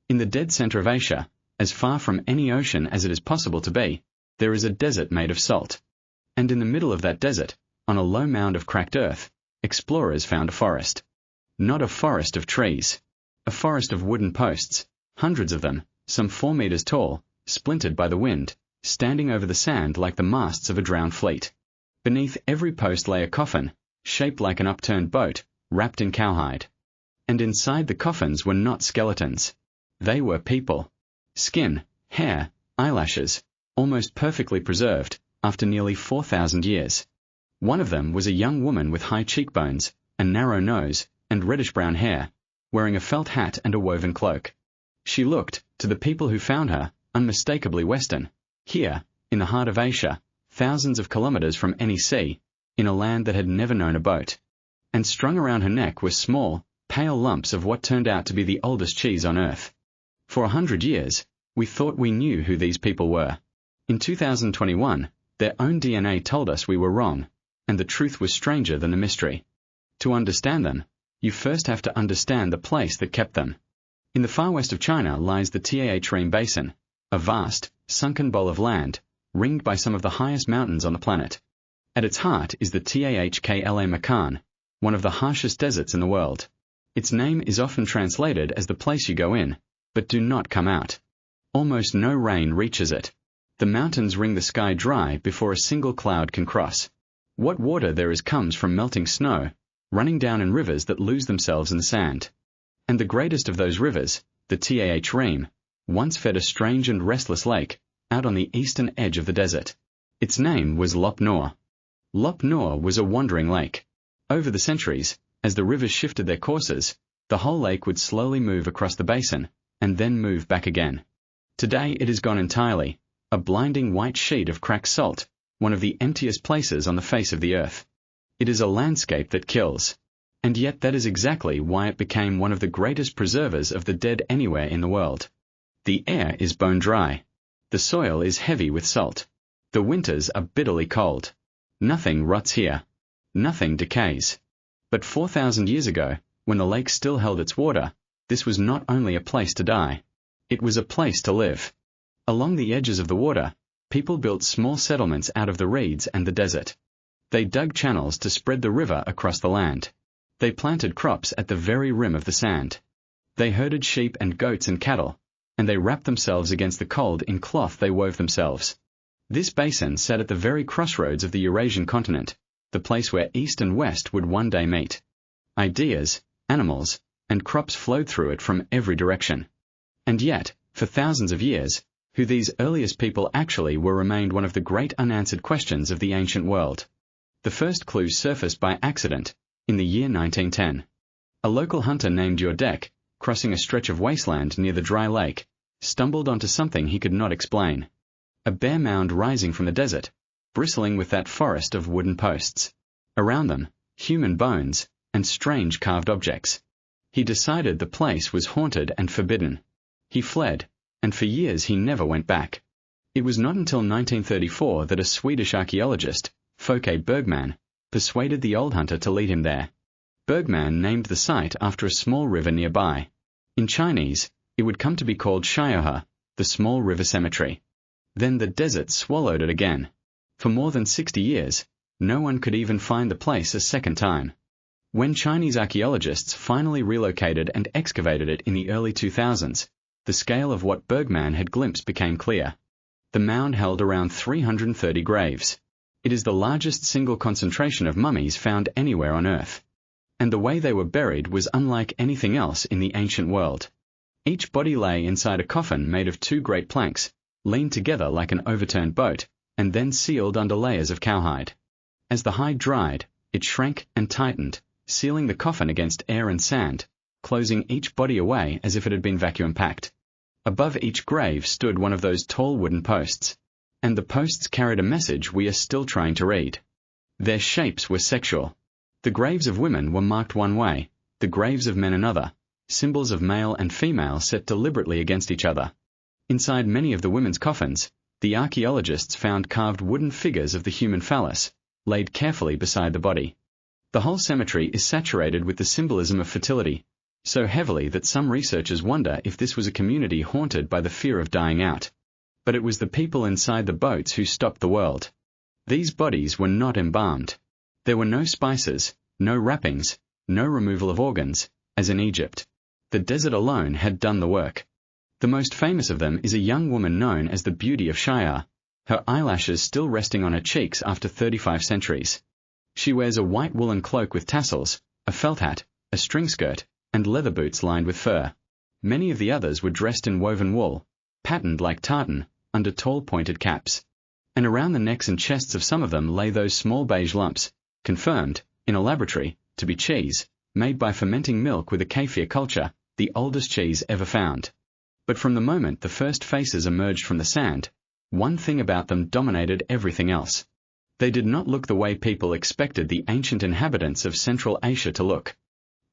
In the dead center of Asia, as far from any ocean as it is possible to be, there is a desert made of salt. And in the middle of that desert, on a low mound of cracked earth, explorers found a forest. Not a forest of trees. A forest of wooden posts, hundreds of them, some 4 meters tall, splintered by the wind, standing over the sand like the masts of a drowned fleet. Beneath every post lay a coffin, shaped like an upturned boat, wrapped in cowhide. And inside the coffins were not skeletons. They were people. Skin, hair, eyelashes, almost perfectly preserved, after nearly 4,000 years. One of them was a young woman with high cheekbones, a narrow nose, and reddish-brown hair, wearing a felt hat and a woven cloak. She looked, to the people who found her, unmistakably Western. Here, in the heart of Asia, thousands of kilometers from any sea, in a land that had never known a boat. And strung around her neck were small, pale lumps of what turned out to be the oldest cheese on Earth. For 100 years, we thought we knew who these people were. In 2021, their own DNA told us we were wrong, and the truth was stranger than the mystery. To understand them, you first have to understand the place that kept them. In the far west of China lies the Tarim Basin, a vast, sunken bowl of land, ringed by some of the highest mountains on the planet. At its heart is the Tahkla Makan, one of the harshest deserts in the world. Its name is often translated as the place you go in, but do not come out. Almost no rain reaches it. The mountains wring the sky dry before a single cloud can cross. What water there is comes from melting snow, running down in rivers that lose themselves in the sand. And the greatest of those rivers, the Tarim, once fed a strange and restless lake, out on the eastern edge of the desert. Its name was Lop Nor. Lop Nor was a wandering lake. Over the centuries, as the rivers shifted their courses, the whole lake would slowly move across the basin, and then move back again. Today it is gone entirely, a blinding white sheet of cracked salt, one of the emptiest places on the face of the earth. It is a landscape that kills. And yet that is exactly why it became one of the greatest preservers of the dead anywhere in the world. The air is bone dry. The soil is heavy with salt. The winters are bitterly cold. Nothing rots here. Nothing decays. But 4,000 years ago, when the lake still held its water, this was not only a place to die. It was a place to live. Along the edges of the water, people built small settlements out of the reeds and the desert. They dug channels to spread the river across the land. They planted crops at the very rim of the sand. They herded sheep and goats and cattle, and they wrapped themselves against the cold in cloth they wove themselves. This basin sat at the very crossroads of the Eurasian continent, the place where East and West would one day meet. Ideas, animals, and crops flowed through it from every direction. And yet, for thousands of years, who these earliest people actually were remained one of the great unanswered questions of the ancient world. The first clues surfaced by accident, in the year 1910. A local hunter named Yordek, crossing a stretch of wasteland near the dry lake, stumbled onto something he could not explain. A bare mound rising from the desert, bristling with that forest of wooden posts. Around them, human bones, and strange carved objects. He decided the place was haunted and forbidden. He fled, and for years he never went back. It was not until 1934 that a Swedish archaeologist, Folke Bergman, persuaded the old hunter to lead him there. Bergman named the site after a small river nearby. In Chinese, it would come to be called Xiaohe, the small river cemetery. Then the desert swallowed it again. For more than 60 years, no one could even find the place a second time. When Chinese archaeologists finally relocated and excavated it in the early 2000s, the scale of what Bergman had glimpsed became clear. The mound held around 330 graves. It is the largest single concentration of mummies found anywhere on Earth. And the way they were buried was unlike anything else in the ancient world. Each body lay inside a coffin made of 2 great planks, leaned together like an overturned boat, and then sealed under layers of cowhide. As the hide dried, it shrank and tightened, sealing the coffin against air and sand, closing each body away as if it had been vacuum-packed. Above each grave stood one of those tall wooden posts, and the posts carried a message we are still trying to read. Their shapes were sexual. The graves of women were marked one way, the graves of men another, symbols of male and female set deliberately against each other. Inside many of the women's coffins, the archaeologists found carved wooden figures of the human phallus, laid carefully beside the body. The whole cemetery is saturated with the symbolism of fertility, so heavily that some researchers wonder if this was a community haunted by the fear of dying out. But it was the people inside the boats who stopped the world. These bodies were not embalmed. There were no spices, no wrappings, no removal of organs, as in Egypt. The desert alone had done the work. The most famous of them is a young woman known as the Beauty of Xiaohe, her eyelashes still resting on her cheeks after 35 centuries. She wears a white woolen cloak with tassels, a felt hat, a string skirt, and leather boots lined with fur. Many of the others were dressed in woven wool, patterned like tartan, under tall pointed caps. And around the necks and chests of some of them lay those small beige lumps, confirmed, in a laboratory, to be cheese, made by fermenting milk with a kefir culture, the oldest cheese ever found. But from the moment the first faces emerged from the sand, one thing about them dominated everything else. They did not look the way people expected the ancient inhabitants of Central Asia to look.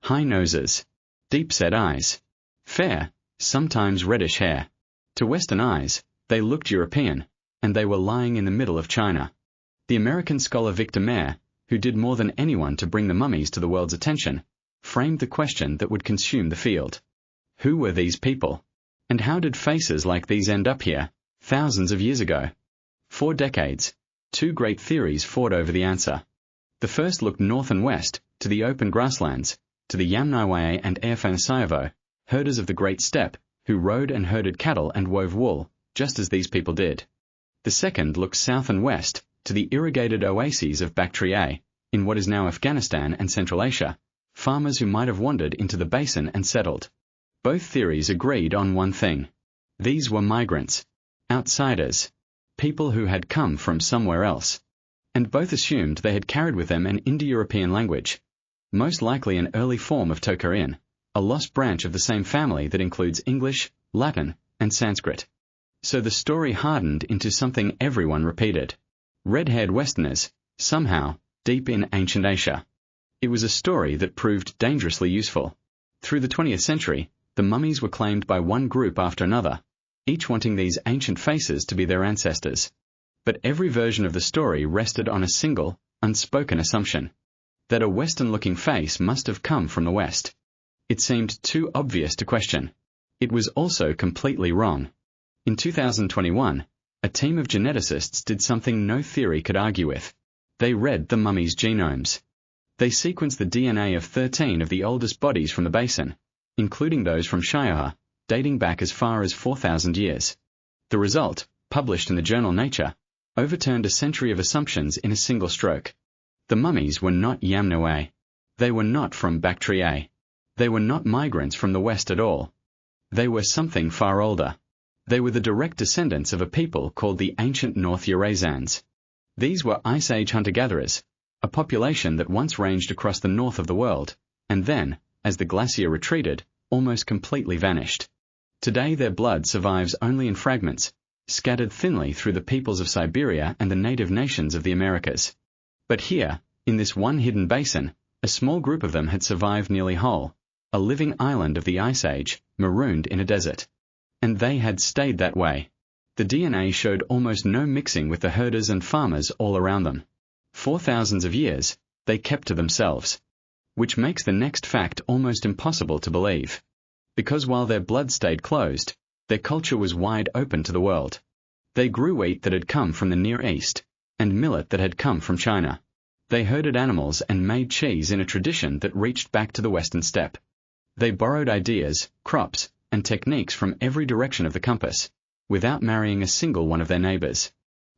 High noses, deep-set eyes, fair, sometimes reddish hair. To Western eyes, they looked European, and they were lying in the middle of China. The American scholar Victor Mayer, who did more than anyone to bring the mummies to the world's attention, framed the question that would consume the field. Who were these people? And how did faces like these end up here, thousands of years ago? For decades, two great theories fought over the answer. The first looked north and west, to the open grasslands, to the Yamnaiwaye and Airfansayevo, herders of the great steppe, who rode and herded cattle and wove wool, just as these people did. The second looked south and west, to the irrigated oases of Bactria, in what is now Afghanistan and Central Asia, farmers who might have wandered into the basin and settled. Both theories agreed on one thing. These were migrants, outsiders, people who had come from somewhere else. And both assumed they had carried with them an Indo-European language, most likely an early form of Tocharin, a lost branch of the same family that includes English, Latin, and Sanskrit. So the story hardened into something everyone repeated. Red-haired Westerners, somehow, deep in ancient Asia. It was a story that proved dangerously useful. Through the 20th century, the mummies were claimed by one group after another, each wanting these ancient faces to be their ancestors. But every version of the story rested on a single, unspoken assumption, that a Western-looking face must have come from the West. It seemed too obvious to question. It was also completely wrong. In 2021, a team of geneticists did something no theory could argue with. They read the mummies' genomes. They sequenced the DNA of 13 of the oldest bodies from the basin, including those from Xiaohe, dating back as far as 4,000 years. The result, published in the journal Nature, overturned a century of assumptions in a single stroke. The mummies were not Yamnaiwaye. They were not from Bactria. They were not migrants from the West at all. They were something far older. They were the direct descendants of a people called the Ancient North Eurasians. These were Ice Age hunter-gatherers, a population that once ranged across the north of the world, and then, as the glacier retreated, almost completely vanished. Today their blood survives only in fragments, scattered thinly through the peoples of Siberia and the native nations of the Americas. But here, in this one hidden basin, a small group of them had survived nearly whole, a living island of the Ice Age, marooned in a desert. And they had stayed that way. The DNA showed almost no mixing with the herders and farmers all around them. For thousands of years, they kept to themselves. Which makes the next fact almost impossible to believe. Because while their blood stayed closed, their culture was wide open to the world. They grew wheat that had come from the Near East, and millet that had come from China. They herded animals and made cheese in a tradition that reached back to the Western steppe. They borrowed ideas, crops, and techniques from every direction of the compass, without marrying a single one of their neighbors.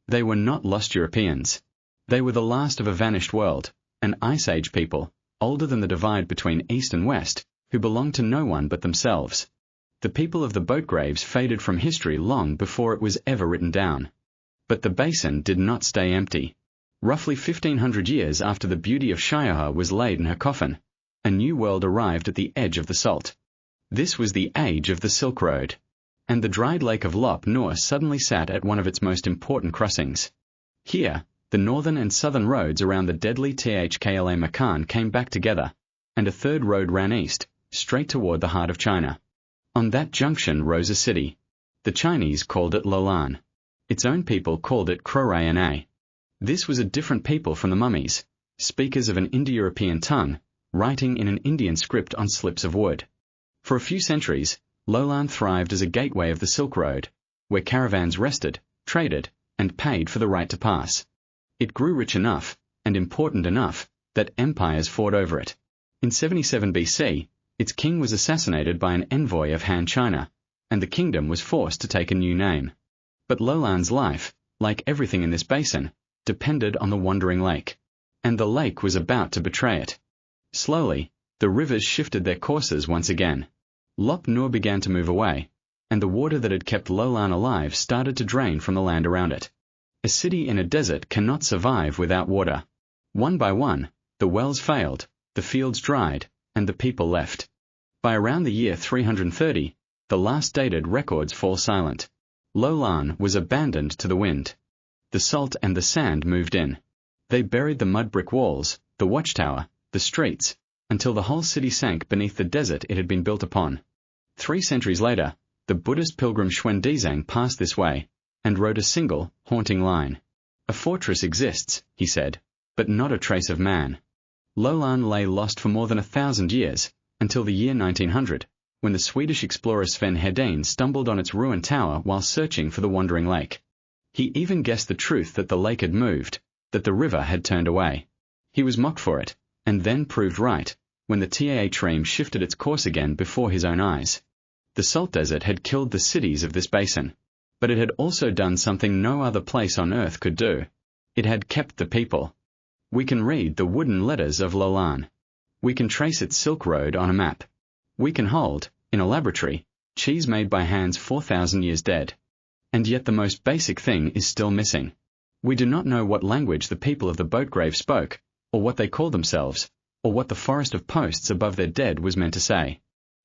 They were not lost Europeans. They were the last of a vanished world, an Ice Age people, older than the divide between East and West, who belonged to no one but themselves. The people of the Boat-Graves faded from history long before it was ever written down. But the basin did not stay empty. Roughly 1,500 years after the Beauty of Xiaohe was laid in her coffin, a new world arrived at the edge of the salt. This was the age of the Silk Road. And the dried lake of Lop Nur suddenly sat at one of its most important crossings. Here, the northern and southern roads around the deadly Thkla Makan came back together, and a third road ran east, straight toward the heart of China. On that junction rose a city. The Chinese called it Loulan. Its own people called it Krorayana. This was a different people from the mummies, speakers of an Indo-European tongue, writing in an Indian script on slips of wood. For a few centuries, Loulan thrived as a gateway of the Silk Road, where caravans rested, traded, and paid for the right to pass. It grew rich enough, and important enough, that empires fought over it. In 77 BC, its king was assassinated by an envoy of Han China, and the kingdom was forced to take a new name. But Loulan's life, like everything in this basin, depended on the wandering lake, and the lake was about to betray it. Slowly, the rivers shifted their courses once again. Lop Nur began to move away, and the water that had kept Loulan alive started to drain from the land around it. A city in a desert cannot survive without water. One by one, the wells failed, the fields dried, and the people left. By around the year 330, the last dated records fall silent. Loulan was abandoned to the wind. The salt and the sand moved in. They buried the mud brick walls, the watchtower, the streets, until the whole city sank beneath the desert it had been built upon. 3 centuries later, the Buddhist pilgrim Xuandizang passed this way, and wrote a single, haunting line. "A fortress exists," he said, "but not a trace of man." Loulan lay lost for more than 1,000 years, until the year 1900, when the Swedish explorer Sven Hedin stumbled on its ruined tower while searching for the wandering lake. He even guessed the truth that the lake had moved, that the river had turned away. He was mocked for it, and then proved right, when the Tarim shifted its course again before his own eyes. The salt desert had killed the cities of this basin, but it had also done something no other place on earth could do. It had kept the people. We can read the wooden letters of Loulan. We can trace its Silk Road on a map. We can hold, in a laboratory, cheese made by hands 4,000 years dead. And yet the most basic thing is still missing. We do not know what language the people of the Boat-Grave spoke, or what they called themselves, or what the forest of posts above their dead was meant to say.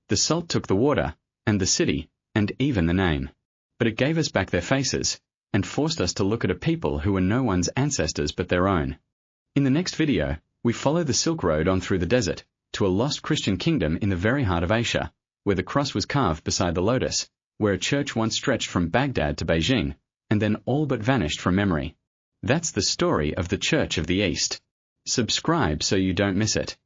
The salt took the water, and the city, and even the name. But it gave us back their faces, and forced us to look at a people who were no one's ancestors but their own. In the next video, we follow the Silk Road on through the desert, to a lost Christian kingdom in the very heart of Asia, where the cross was carved beside the lotus, where a church once stretched from Baghdad to Beijing, and then all but vanished from memory. That's the story of the Church of the East. Subscribe so you don't miss it.